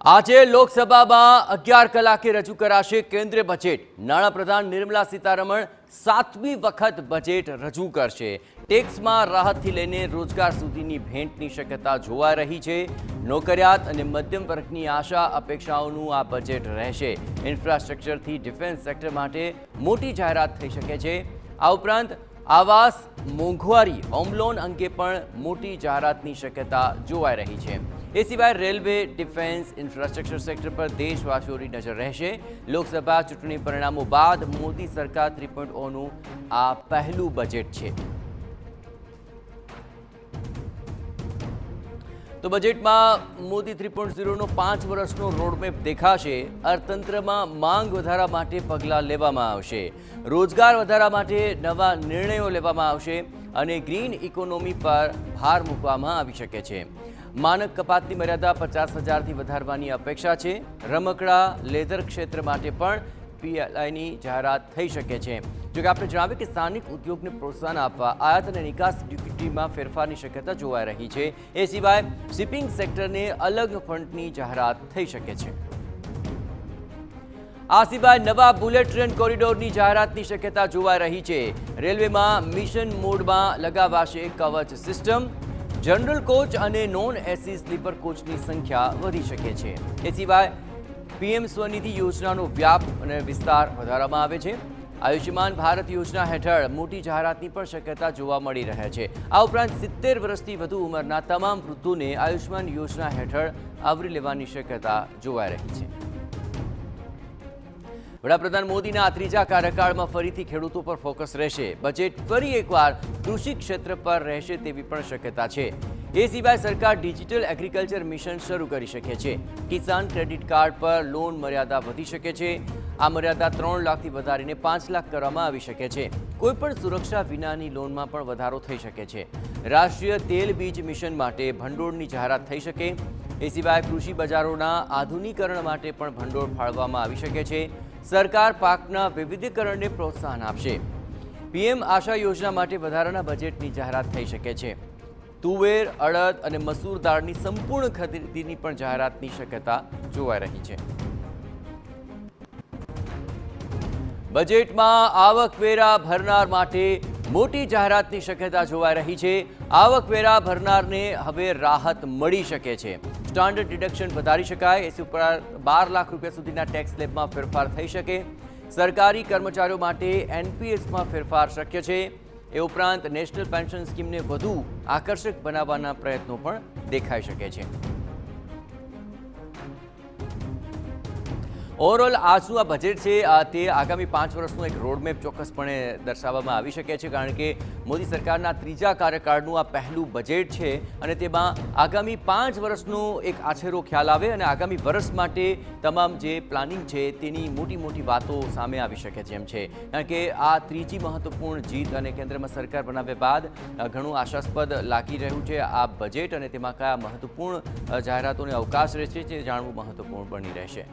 આજે લોકસભામાં 11 કલાકે રજૂ કરાશે કેન્દ્રીય બજેટ। નાણાપ્રધાન નિર્મલા સીતારમણ 7મી વખત બજેટ રજૂ કરશે। ટેક્સમાં રાહતથી લઈને રોજગાર સુધીની ભેટની શક્યતા જોવાઈ રહી છે। નોકરિયાત અને મધ્યમ વર્ગની આશા અપેક્ષાઓનું આ બજેટ રહેશે। ઇન્ફ્રાસ્ટ્રક્ચરથી ડિફેન્સ સેક્ટર માટે મોટી જાહેરાત થઈ શકે છે। આ ઉપરાંત આવાસ, મોંઘવારી, હોમ લોન અંગે પણ મોટી જાહેરાતની શક્યતા જોવાઈ રહી છે। એ સિવાય રેલવે, ડિફેન્સ, ઇન્ફ્રાસ્ટ્રક્ચર સેક્ટર પર દેશવાસીઓની નજર રહેશે। લોકસભા ચૂંટણી પરિણામો બાદ મોદી સરકાર 3.0નું આ પહેલું બજેટ છે। તો બજેટમાં મોદી 3.0નો 5 વર્ષનો રોડમેપ દેખાશે। અર્થતંત્રમાં માંગ વધારા માટે પગલાં લેવામાં આવશે। રોજગાર વધારા માટે નવા નિર્ણયો લેવામાં આવશે અને ગ્રીન ઇકોનોમી પર ભાર મૂકવામાં આવી શકે છે। માનક કપાતની મર્યાદા 50,000થી વધારવાની અપેક્ષા છે। રમકડા, લેધર ક્ષેત્ર માટે પણ પીએલઆઈની જાહેરાત થઈ શકે છે। જોકે આપણે જણાવ્યું કે સ્થાનિક ઉદ્યોગને પ્રોત્સાહન આપવા આયાત અને નિકાસ ડ્યુટીમાં ફેરફારની શક્યતા જોવાઈ રહી છે। એ સિવાય શિપિંગ સેક્ટરને અલગ ફંડની જાહેરાત થઈ શકે છે। આ સિવાય નવા બુલેટ ટ્રેન કોરિડોરની જાહેરાતની શક્યતા જોવાઈ રહી છે। રેલવેમાં મિશન મોડમાં લગાવાશે કવચ સિસ્ટમ। જનરલ કોચ અને નોન એસી સ્લીપર કોચની સંખ્યા વધી શકે છે। એ સિવાય પીએમ સ્વનિધિ યોજનાનો વ્યાપ અને વિસ્તાર વધારવામાં આવે છે। આયુષ્યમાન ભારત યોજના હેઠળ મોટી જાહેરાતની પણ શક્યતા જોવા મળી રહે છે। આ ઉપરાંત 70 વર્ષથી વધુ ઉંમરના તમામ વૃદ્ધોને આયુષ્યમાન યોજના હેઠળ આવરી લેવાની શક્યતા જોવાઈ રહી છે। વડાપ્રધાન મોદીના ત્રીજા કાર્યકાળમાં ફરીથી ખેડૂતો પર ફોકસ રહેશે। બજેટ ફરી એકવાર કૃષિ ક્ષેત્ર પર રહેશે તેવી પણ શક્યતા છે। એ સિવાય સરકાર ડિજિટલ એગ્રીકલ્ચર મિશન શરૂ કરી શકે છે। કિસાન ક્રેડિટ કાર્ડ પર લોન મર્યાદા વધી શકે છે। આ મર્યાદા 3 લાખથી વધારીને 5 લાખ કરવામાં આવી શકે છે। કોઈપણ સુરક્ષા વિનાની લોનમાં પણ વધારો થઈ શકે છે। રાષ્ટ્રીય તેલ બીજ મિશન માટે ભંડોળની જાહેરાત થઈ શકે। એ સિવાય કૃષિ બજારોના આધુનિકરણ માટે પણ ભંડોળ ફાળવવામાં આવી શકે છે। સરકાર પાકના વૈવિધ્યકરણને પ્રોત્સાહન આપશે। પીએમ આશા યોજના માટે વધારાના બજેટની જાહેરાત થઈ શકે છે। તુવેર, અડદ અને મસૂર દાળની સંપૂર્ણ ખરીદીની પણ જાહેરાતની શક્યતા જોવાઈ રહી છે। બજેટમાં આવકવેરા ભરનાર માટે મોટી જાહેરાતની શક્યતા જોવાઈ રહી છે। આવકવેરા ભરનારને હવે રાહત મળી શકે છે। સ્ટાન્ડર્ડ ડિડક્શન વધારી શકાય। એ ઉપર 12 લાખ રૂપિયા સુધીના ટેક્સ સ્લેબમાં ફેરફાર થઈ શકે। સરકારી કર્મચારીઓ માટે એનપીએસમાં ફેરફાર શક્ય છે। એ ઉપરાંત નેશનલ પેન્શન સ્કીમને વધુ આકર્ષક બનાવવાના પ્રયત્નો પણ દેખાઈ શકે છે। ઓવરઓલ આજનું આ બજેટ છે તે આગામી 5 વર્ષનો એક રોડમેપ ચોક્કસપણે દર્શાવવામાં આવી શકે છે, કારણ કે મોદી સરકારના ત્રીજા કાર્યકાળનું આ પહેલું બજેટ છે અને તેમાં આગામી 5 વર્ષનો એક આછેરો ખ્યાલ આવે અને આગામી વર્ષ માટે તમામ જે પ્લાનિંગ છે તેની મોટી વાતો સામે આવી શકે છે એમ છે। કારણ કે આ ત્રીજી મહત્વપૂર્ણ જીત અને કેન્દ્રમાં સરકાર બનાવ્યા બાદ ઘણું આશાસ્પદ લાગી રહ્યું છે આ બજેટ, અને તેમાં કયા મહત્વપૂર્ણ જાહેરાતોને અવકાશ રહેશે તે જાણવું મહત્વપૂર્ણ બની રહેશે।